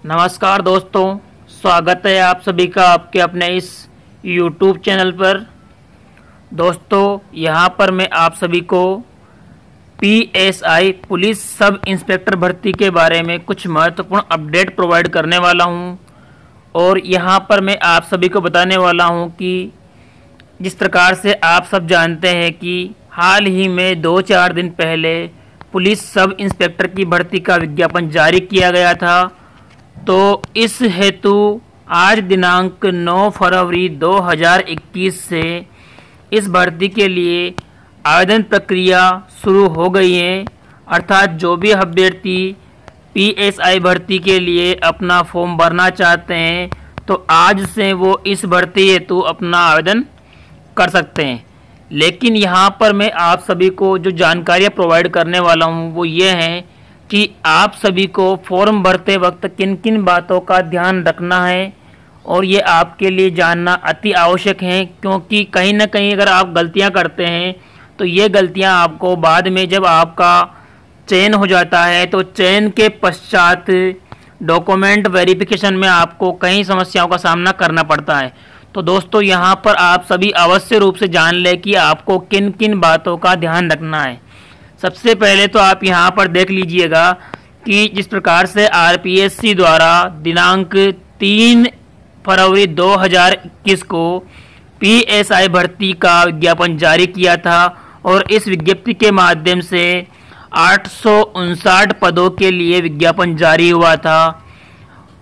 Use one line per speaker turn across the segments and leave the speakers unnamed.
नमस्कार दोस्तों, स्वागत है आप सभी का आपके अपने इस YouTube चैनल पर। दोस्तों, यहाँ पर मैं आप सभी को PSI पुलिस सब इंस्पेक्टर भर्ती के बारे में कुछ महत्वपूर्ण अपडेट प्रोवाइड करने वाला हूँ। और यहाँ पर मैं आप सभी को बताने वाला हूँ कि जिस प्रकार से आप सब जानते हैं कि हाल ही में 2-4 दिन पहले पुलिस सब इंस्पेक्टर की भर्ती का विज्ञापन जारी किया गया था, तो इस हेतु आज दिनांक 9 फरवरी 2021 से इस भर्ती के लिए आवेदन प्रक्रिया शुरू हो गई है। अर्थात जो भी अभ्यर्थी PSI भर्ती के लिए अपना फॉर्म भरना चाहते हैं तो आज से वो इस भर्ती हेतु अपना आवेदन कर सकते हैं। लेकिन यहाँ पर मैं आप सभी को जो जानकारियाँ प्रोवाइड करने वाला हूँ वो ये है कि आप सभी को फॉर्म भरते वक्त किन किन बातों का ध्यान रखना है, और ये आपके लिए जानना अति आवश्यक है, क्योंकि कहीं ना कहीं अगर आप गलतियां करते हैं तो ये गलतियां आपको बाद में जब आपका चयन हो जाता है तो चयन के पश्चात डॉक्यूमेंट वेरिफिकेशन में आपको कई समस्याओं का सामना करना पड़ता है। तो दोस्तों, यहाँ पर आप सभी अवश्य रूप से जान लें कि आपको किन किन बातों का ध्यान रखना है। सबसे पहले तो आप यहाँ पर देख लीजिएगा कि जिस प्रकार से RPSC द्वारा दिनांक 3 फरवरी 2021 को PSI भर्ती का विज्ञापन जारी किया था, और इस विज्ञप्ति के माध्यम से 859 पदों के लिए विज्ञापन जारी हुआ था।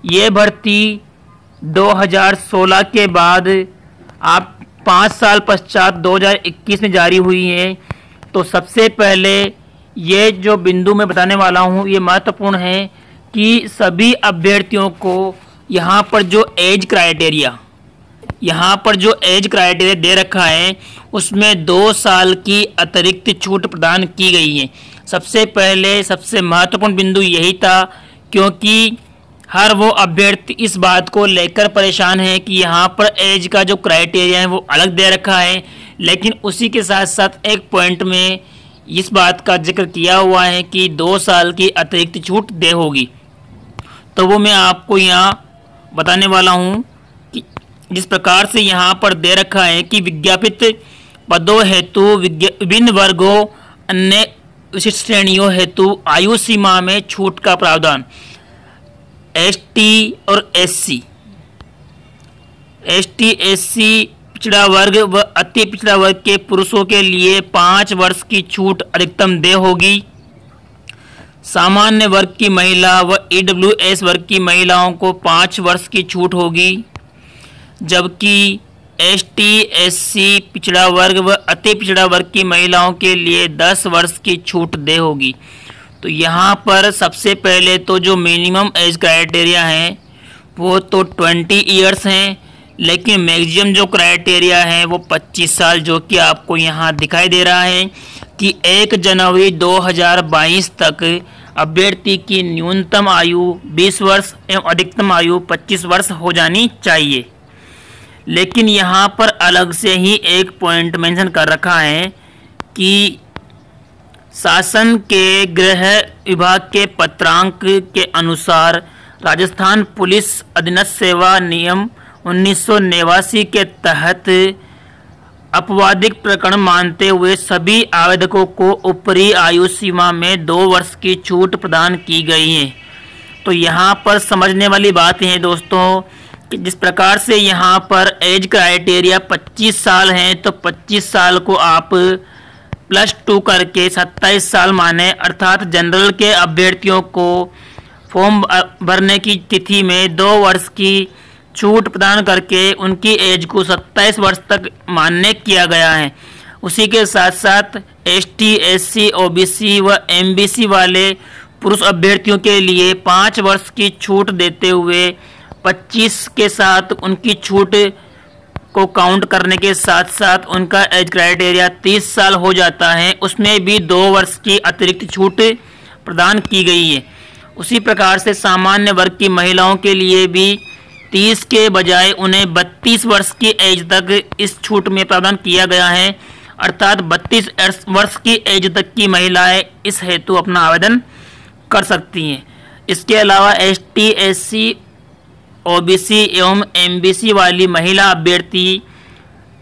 ये भर्ती 2016 के बाद आप 5 साल पश्चात 2021 में जारी हुई है। तो सबसे पहले ये जो बिंदु मैं बताने वाला हूँ ये महत्वपूर्ण है कि सभी अभ्यर्थियों को यहाँ पर जो एज क्राइटेरिया दे रखा है उसमें 2 साल की अतिरिक्त छूट प्रदान की गई है। सबसे पहले सबसे महत्वपूर्ण बिंदु यही था, क्योंकि हर वो अभ्यर्थी इस बात को लेकर परेशान है कि यहाँ पर एज का जो क्राइटेरिया है वो अलग दे रखा है, लेकिन उसी के साथ साथ एक पॉइंट में इस बात का जिक्र किया हुआ है कि 2 साल की अतिरिक्त छूट दे होगी। तो वो मैं आपको यहाँ बताने वाला हूँ कि जिस प्रकार से यहाँ पर दे रखा है कि विज्ञापित पदों हेतु विभिन्न वर्गों अन्य विशिष्ट श्रेणियों हेतु आयु सीमा में छूट का प्रावधान। ST और SC, पिछड़ा वर्ग व अति पिछड़ा वर्ग के पुरुषों के लिए 5 वर्ष की छूट अधिकतम दे होगी। सामान्य वर्ग की महिला व EWS वर्ग की महिलाओं को 5 वर्ष की छूट होगी, जबकि ST SC पिछड़ा वर्ग व अति पिछड़ा वर्ग की महिलाओं के लिए 10 वर्ष की छूट दे होगी। तो यहाँ पर सबसे पहले तो जो मिनिमम एज क्राइटेरिया है वो तो 20 ईयर्स हैं, लेकिन मैक्सिमम जो क्राइटेरिया है वो 25 साल, जो कि आपको यहाँ दिखाई दे रहा है कि 1 जनवरी 2022 तक अभ्यर्थी की न्यूनतम आयु 20 वर्ष एवं अधिकतम आयु 25 वर्ष हो जानी चाहिए। लेकिन यहाँ पर अलग से ही एक पॉइंट मेंशन कर रखा है कि शासन के गृह विभाग के पत्रांक के अनुसार राजस्थान पुलिस अधीनस्थ सेवा नियम 1989 के तहत अपवादिक प्रकरण मानते हुए सभी आवेदकों को ऊपरी आयु सीमा में 2 वर्ष की छूट प्रदान की गई है। तो यहाँ पर समझने वाली बात है दोस्तों कि जिस प्रकार से यहाँ पर एज क्राइटेरिया 25 साल है, तो 25 साल को आप +2 करके 27 साल माने, अर्थात जनरल के अभ्यर्थियों को फॉर्म भरने की तिथि में 2 वर्ष की छूट प्रदान करके उनकी एज को 27 वर्ष तक मान्य किया गया है। उसी के साथ साथ ST SC OBC व MBC वाले पुरुष अभ्यर्थियों के लिए 5 वर्ष की छूट देते हुए 25 के साथ उनकी छूट को काउंट करने के साथ साथ उनका एज क्राइटेरिया 30 साल हो जाता है, उसमें भी 2 वर्ष की अतिरिक्त छूट प्रदान की गई है। उसी प्रकार से सामान्य वर्ग की महिलाओं के लिए भी 30 के बजाय उन्हें 32 वर्ष की एज तक इस छूट में प्रावधान किया गया है, अर्थात 32 वर्ष की एज तक की महिलाएं इस हेतु अपना आवेदन कर सकती हैं। इसके अलावा ST SC OBC एवं MBC वाली महिला अभ्यर्थी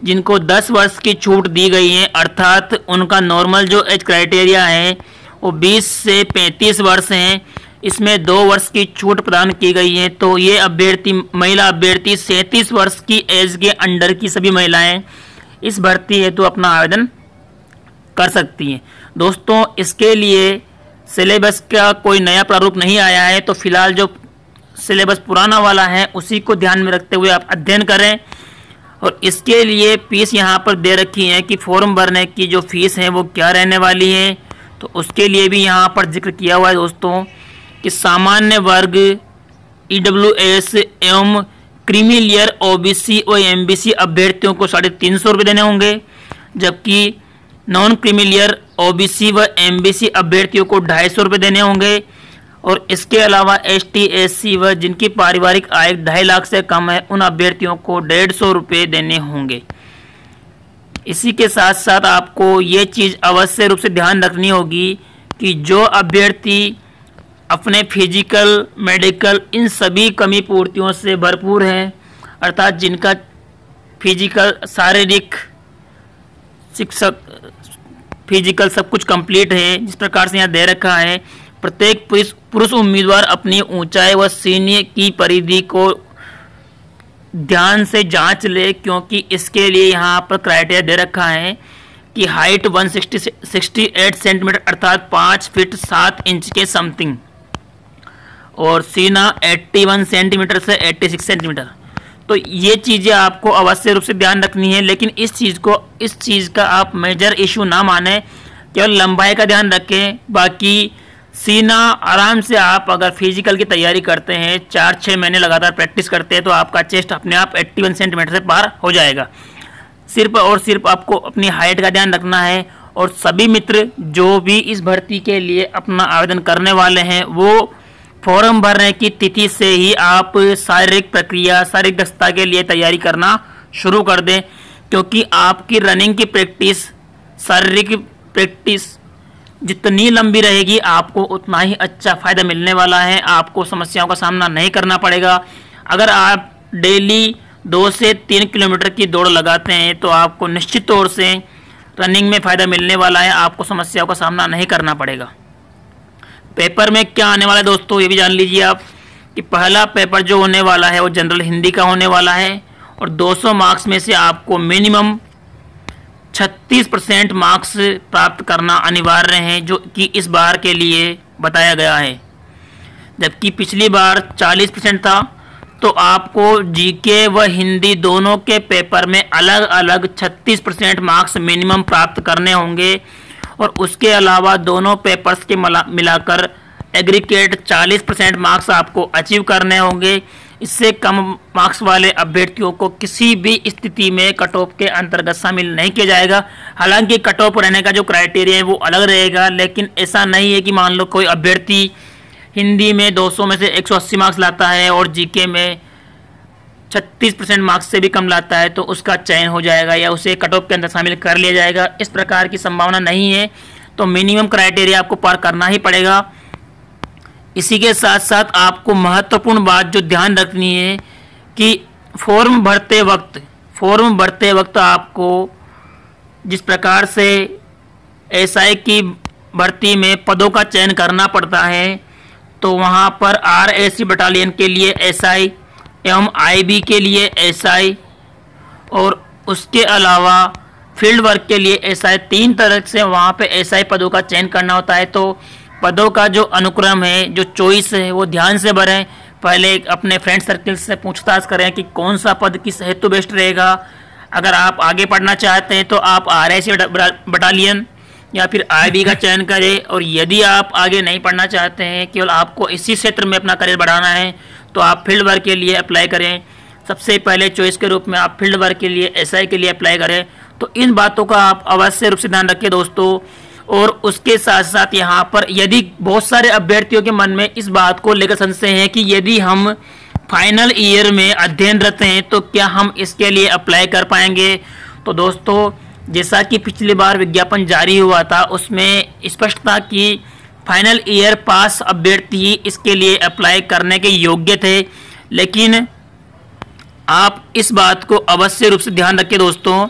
जिनको 10 वर्ष की छूट दी गई है, अर्थात उनका नॉर्मल जो एज क्राइटेरिया है वो 20 से 35 वर्ष हैं, इसमें 2 वर्ष की छूट प्रदान की गई है। तो ये अभ्यर्थी महिला अभ्यर्थी 37 वर्ष की एज के अंडर की सभी महिलाएं इस भर्ती हेतु अपना आवेदन कर सकती हैं। दोस्तों, इसके लिए सिलेबस का कोई नया प्रारूप नहीं आया है, तो फिलहाल जो सिलेबस पुराना वाला है उसी को ध्यान में रखते हुए आप अध्ययन करें। और इसके लिए फीस यहाँ पर दे रखी है कि फॉर्म भरने की जो फीस है वो क्या रहने वाली है, तो उसके लिए भी यहाँ पर जिक्र किया हुआ है दोस्तों कि सामान्य वर्ग EWS एवं क्रीमी लेयर OBC और MBC अभ्यर्थियों को 350 रुपये देने होंगे, जबकि नॉन क्रीमी लेयर OBC व MBC अभ्यर्थियों को 250 रुपये देने होंगे। और इसके अलावा ST SC व जिनकी पारिवारिक आय 2.5 लाख से कम है उन अभ्यर्थियों को 150 रुपये देने होंगे। इसी के साथ साथ आपको ये चीज़ अवश्य रूप से ध्यान रखनी होगी कि जो अभ्यर्थी अपने फिजिकल, मेडिकल इन सभी कमी पूर्तियों से भरपूर हैं, अर्थात जिनका फिजिकल, शारीरिक, शिक्षक, फिजिकल सब कुछ कंप्लीट है, जिस प्रकार से यहाँ दे रखा है, प्रत्येक पुरुष उम्मीदवार अपनी ऊंचाई व सीने की परिधि को ध्यान से जांच ले, क्योंकि इसके लिए यहाँ पर क्राइटेरिया दे रखा है कि हाइट 168 सेंटीमीटर अर्थात 5 फीट 7 इंच के समथिंग, और सीना 81 सेंटीमीटर से 86 सेंटीमीटर। तो ये चीज़ें आपको अवश्य रूप से ध्यान रखनी है, लेकिन इस चीज़ का आप मेजर इशू ना माने, केवल लंबाई का ध्यान रखें। बाकी सीना आराम से आप अगर फिजिकल की तैयारी करते हैं, 4-6 महीने लगातार प्रैक्टिस करते हैं, तो आपका चेस्ट अपने आप 81 सेंटीमीटर से पार हो जाएगा। सिर्फ और सिर्फ आपको अपनी हाइट का ध्यान रखना है। और सभी मित्र जो भी इस भर्ती के लिए अपना आवेदन करने वाले हैं वो फॉर्म भरने की तिथि से ही आप शारीरिक प्रक्रिया, शारीरिक दक्षता के लिए तैयारी करना शुरू कर दें, क्योंकि आपकी रनिंग की प्रैक्टिस, शारीरिक प्रैक्टिस जितनी लंबी रहेगी आपको उतना ही अच्छा फ़ायदा मिलने वाला है। आपको समस्याओं का सामना नहीं करना पड़ेगा। अगर आप डेली 2 से 3 किलोमीटर की दौड़ लगाते हैं तो आपको निश्चित तौर से रनिंग में फ़ायदा मिलने वाला है, आपको समस्याओं का सामना नहीं करना पड़ेगा। पेपर में क्या आने वाला है दोस्तों, ये भी जान लीजिए आप कि पहला पेपर जो होने वाला है वो जनरल हिंदी का होने वाला है, और 200 मार्क्स में से आपको मिनिमम 36% मार्क्स प्राप्त करना अनिवार्य है, जो कि इस बार के लिए बताया गया है। जबकि पिछली बार 40% था। तो आपको जीके व हिंदी दोनों के पेपर में अलग अलग 36% मार्क्स मिनिमम प्राप्त करने होंगे, और उसके अलावा दोनों पेपर्स के मिलाकर एग्रीगेट 40% मार्क्स आपको अचीव करने होंगे। इससे कम मार्क्स वाले अभ्यर्थियों को किसी भी स्थिति में कट ऑफ के अंतर्गत शामिल नहीं किया जाएगा। हालांकि कट ऑफ रहने का जो क्राइटेरिया है वो अलग रहेगा, लेकिन ऐसा नहीं है कि मान लो कोई अभ्यर्थी हिंदी में 200 में से 180 मार्क्स लाता है और जीके में 36% मार्क्स से भी कम लाता है तो उसका चयन हो जाएगा या उसे कट ऑफ के अंदर शामिल कर लिया जाएगा। इस प्रकार की संभावना नहीं है, तो मिनिमम क्राइटेरिया आपको पार करना ही पड़ेगा। इसी के साथ साथ आपको महत्वपूर्ण बात जो ध्यान रखनी है कि फॉर्म भरते वक्त आपको जिस प्रकार से एसआई की भर्ती में पदों का चयन करना पड़ता है, तो वहाँ पर RAC बटालियन के लिए एसआई एवं IB के लिए एसआई और उसके अलावा फील्ड वर्क के लिए एसआई, 3 तरह से वहाँ पे एसआई पदों का चयन करना होता है। तो पदों का जो अनुक्रम है, जो चॉइस है, वो ध्यान से भरें। पहले अपने फ्रेंड सर्किल से पूछताछ करें कि कौन सा पद किस हेतु बेस्ट रहेगा। अगर आप आगे पढ़ना चाहते हैं तो आप RAC बटालियन या फिर IB का चयन करें, और यदि आप आगे नहीं पढ़ना चाहते हैं, केवल आपको इसी क्षेत्र में अपना करियर बढ़ाना है, तो आप फील्ड वर्क के लिए अप्लाई करें। सबसे पहले चॉइस के रूप में आप फील्ड वर्क के लिए एसआई के लिए अप्लाई करें। तो इन बातों का आप अवश्य रूप से ध्यान रखें दोस्तों। और उसके साथ साथ यहाँ पर यदि बहुत सारे अभ्यर्थियों के मन में इस बात को लेकर संशय है कि यदि हम फाइनल ईयर में अध्ययनरत हैं तो क्या हम इसके लिए अप्लाई कर पाएंगे, तो दोस्तों जैसा कि पिछली बार विज्ञापन जारी हुआ था उसमें स्पष्ट था कि फाइनल ईयर पास अभ्यर्थी ही इसके लिए अप्लाई करने के योग्य थे। लेकिन आप इस बात को अवश्य रूप से ध्यान रखें दोस्तों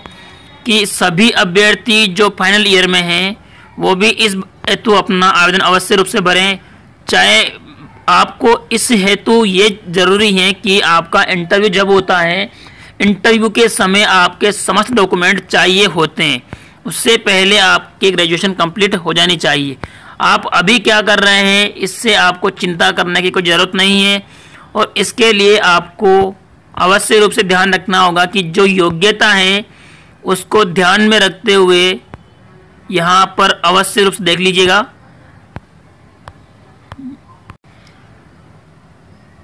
कि सभी अभ्यर्थी जो फाइनल ईयर में हैं वो भी इस हेतु अपना आवेदन अवश्य रूप से भरें। चाहे आपको इस हेतु ये ज़रूरी है कि आपका इंटरव्यू जब होता है, इंटरव्यू के समय आपके समस्त डॉक्यूमेंट चाहिए होते हैं। उससे पहले आपकी ग्रेजुएशन कंप्लीट हो जानी चाहिए। आप अभी क्या कर रहे हैं इससे आपको चिंता करने की कोई ज़रूरत नहीं है। और इसके लिए आपको अवश्य रूप से ध्यान रखना होगा कि जो योग्यता है उसको ध्यान में रखते हुए यहाँ पर अवश्य रूप से देख लीजिएगा।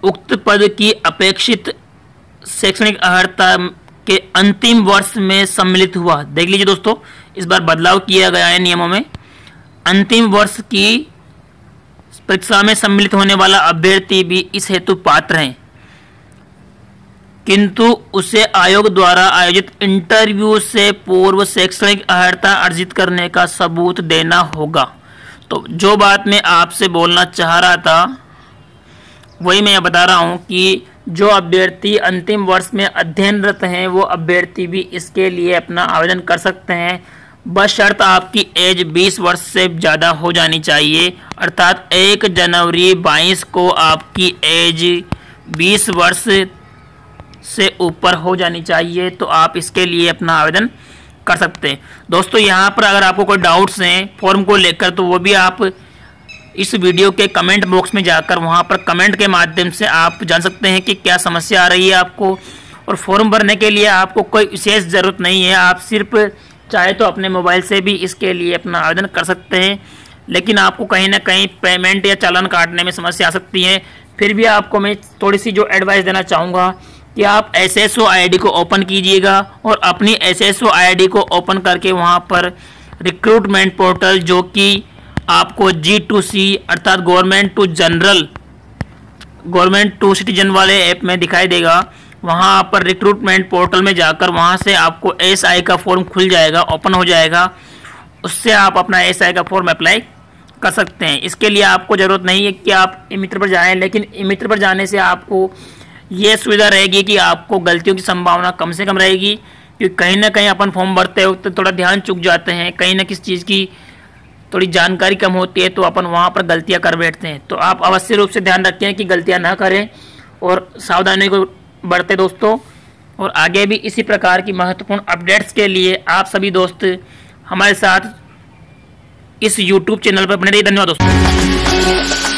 उक्त पद की अपेक्षित शैक्षणिक अर्हता के अंतिम वर्ष में सम्मिलित हुआ। देख लीजिए दोस्तों, इस बार बदलाव किया गया है नियमों में। अंतिम वर्ष की परीक्षा में सम्मिलित होने वाला अभ्यर्थी भी इस हेतु पात्र हैं, किंतु उसे आयोग द्वारा आयोजित इंटरव्यू से पूर्व शैक्षणिक अर्हता अर्जित करने का सबूत देना होगा। तो जो बात मैं आपसे बोलना चाह रहा था वही मैं बता रहा हूं कि जो अभ्यर्थी अंतिम वर्ष में अध्ययनरत हैं वो अभ्यर्थी भी इसके लिए अपना आवेदन कर सकते हैं, बशर्त आपकी एज 20 वर्ष से ज़्यादा हो जानी चाहिए। अर्थात 1 जनवरी 22 को आपकी एज 20 वर्ष से ऊपर हो जानी चाहिए, तो आप इसके लिए अपना आवेदन कर सकते हैं। दोस्तों यहाँ पर अगर आपको कोई डाउट्स हैं फॉर्म को लेकर तो वो भी आप इस वीडियो के कमेंट बॉक्स में जाकर वहाँ पर कमेंट के माध्यम से आप जान सकते हैं कि क्या समस्या आ रही है आपको। और फॉर्म भरने के लिए आपको कोई विशेष ज़रूरत नहीं है, आप सिर्फ चाहे तो अपने मोबाइल से भी इसके लिए अपना आवेदन कर सकते हैं। लेकिन आपको कहीं ना कहीं पेमेंट या चालान काटने में समस्या आ सकती है। फिर भी आपको मैं थोड़ी सी जो एडवाइस देना चाहूँगा कि आप SSO ID को ओपन कीजिएगा और अपनी SSO ID को ओपन करके वहाँ पर रिक्रूटमेंट पोर्टल जो कि आपको G2C अर्थात गवर्नमेंट टू सिटीजन वाले ऐप में दिखाई देगा। वहाँ पर रिक्रूटमेंट पोर्टल में जाकर वहाँ से आपको SI का फॉर्म खुल जाएगा, ओपन हो जाएगा। उससे आप अपना SI का फॉर्म अप्लाई कर सकते हैं। इसके लिए आपको ज़रूरत नहीं है कि आप ई-मित्र पर जाएं, लेकिन ई-मित्र पर जाने से आपको ये सुविधा रहेगी कि आपको गलतियों की संभावना कम से कम रहेगी, क्योंकि कहीं ना कहीं अपन फॉर्म भरते वक्त थोड़ा ध्यान चूक जाते हैं, कहीं ना किसी चीज़ की थोड़ी जानकारी कम होती है तो अपन वहाँ पर गलतियाँ कर बैठते हैं। तो आप अवश्य रूप से ध्यान रखें कि गलतियाँ ना करें और सावधानी को बरतें दोस्तों। और आगे भी इसी प्रकार की महत्वपूर्ण अपडेट्स के लिए आप सभी दोस्त हमारे साथ इस YouTube चैनल पर बने रहिए। धन्यवाद दोस्तों।